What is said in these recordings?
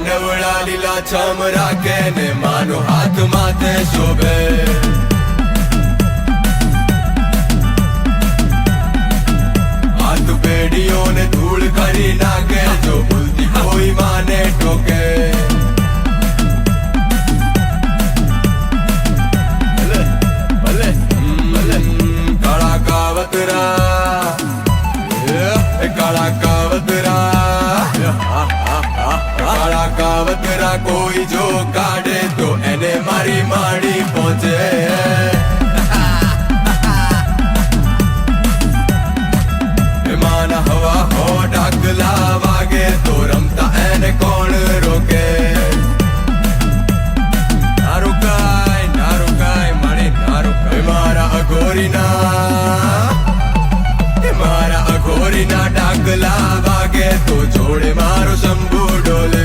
માંડવડા લીલા છમ રાખે ને માનો હાથ માથે શોભે હાથ પેઢીઓને ધૂળ કરી નાખે જો ભૂલતી કોઈ માને ટોકે કાળા કાવતરા કોઈ જો કાઢે તો એને મારી માડી પહોંચે માના હવા હો ડાકલા વાગે તો રમતા એને કોણ રોકે ના રોકાય મારી ના રોકાય મારા અઘોરીના ડાકલા વાગે તો જોડે મારો શંભુ ડોલે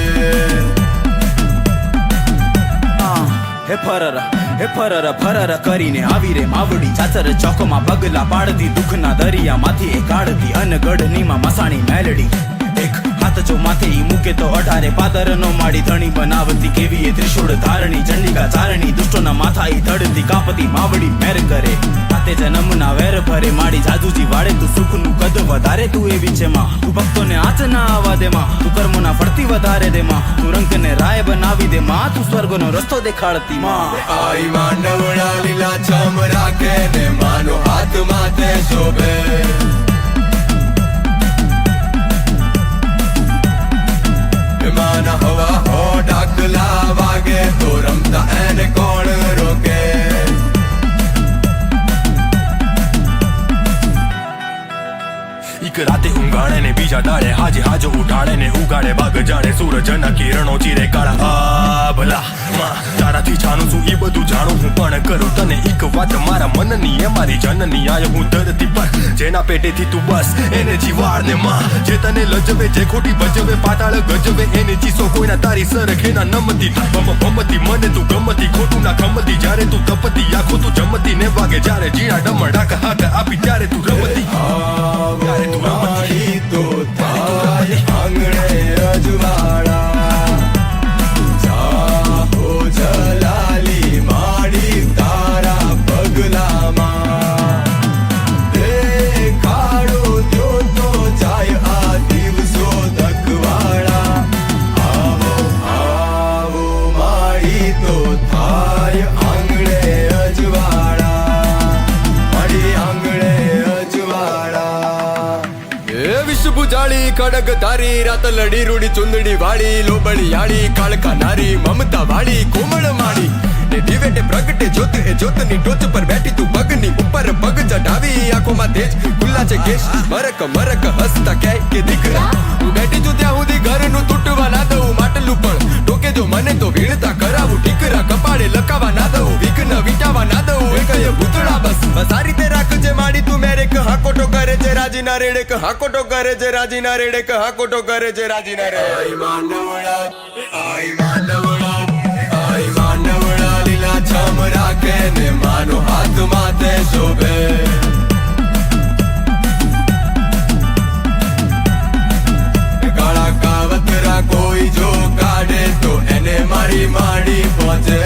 હે ફરર કરીને આવી રે માવડી ચાચર ચોકમાં પગલા પાડતી દુઃખના દરિયામાંથી એ કાઢતી અનગઢનીમાં મસાણી મેલડી એક હાથ જો માથે ઈ મૂકે તો 18 પાદરનો માડી ધણી બનાવતી કેવી એ ત્રિશૂળ ધારણી ચંડિકા ચારણી દુષ્ટોના માથા ઈ તડતી કાપતી માવડી મેર કરે હાથે જન્મના વેર ભરે માડી જાદુજી વાળે તું સુખનું કદ વધારે તું એવી છે માં તું ભક્તોને આંચ ના આવવા દે માં તું કર્મોના ફરતી વધારે દે માં તું રંગને રાય બનાવી દે માં તું સ્વર્ગનો રસ્તો દેખાડતી માં આઈ માંડવડા લીલા છમ રાખે ને માનો હાથ માથે શોભે માના હવા હો ડાકલા વાગે તો રમતા એને કોણ રોકે એક રાતે ઊંઘાડે ને બીજા દાડે હાજો ઉઠાડે ને ઉગાડે બાગ જાણે સૂરજના કિરણો ચીરે કાળા ભલા માં તારાથી જાણું છું ઈ બધું જાણું હું પણ કરું તને એક વાત મારા મનની એ મારી જનની આયો હું ધરતી પર જેના પેટેથી તું બસ એને જીવાડ ને માં જે તને લજવે જે ખોટી ભજવે પાતાળ ગજવે એને ચીસો કોઈના તારી સરખેના નમતી ભમતી મને તું ગમતી ખોટું ના ખમતી જ્યારે તું તપતી આખો તું જમતી ને વાગે જ્યારે જીણા ડમડાક હાથ આપી ત્યારે તું રમતી ત્યારે તું મારી તો થાય આંગણે અજવાળા જાહો જલાલી માડી તારા પગલામાં દેખાડો ત્યો તો જાય આ દિવસો દખવાળા આવો માડી તો થાય આંગણે અજવાળા માડી આંગણે અજવાળા ભુજાળી ખડગ તારી રાત લડી રૂડી ચુંદડી વાળી લોબળિયાળી કાળકા નારી મમતા વાળી કોમળ માળી ને દિવેટે પ્રગટે જ્યોત એ જ્યોતની ટોચ પર બેઠી તું પગની ઉપર પગ ચઢાવી આંખોમાં તેજ ખુલ્લા છે કેશ મરક હસતા કહે કે દીકરા હું બેઠી છું ત્યાં સુધી ઘરનું તૂટવા ના દઉં માટલું પણ ટોકે જો મને તો વીણતા કરાવું ઠીકરા કપાળે લકાવા ના દઉં વિઘ્ન વિટાવા ના દઉં કહીએ ભૂતળા બસ આ રીતે રાખજે માડી તું મેરે હાકોટો કરે છે રાજીના રેડે હાકોટો કરે છે રાજીના રેડે હાકોટો કરે છે રાજીના રે આઈ માંડવડા લીલા છમ રાખે ને માનો હાથ માથે શોભે કાળા કાવતરા કોઈ જો કાઢે તો એને મારી માડી પહોંચે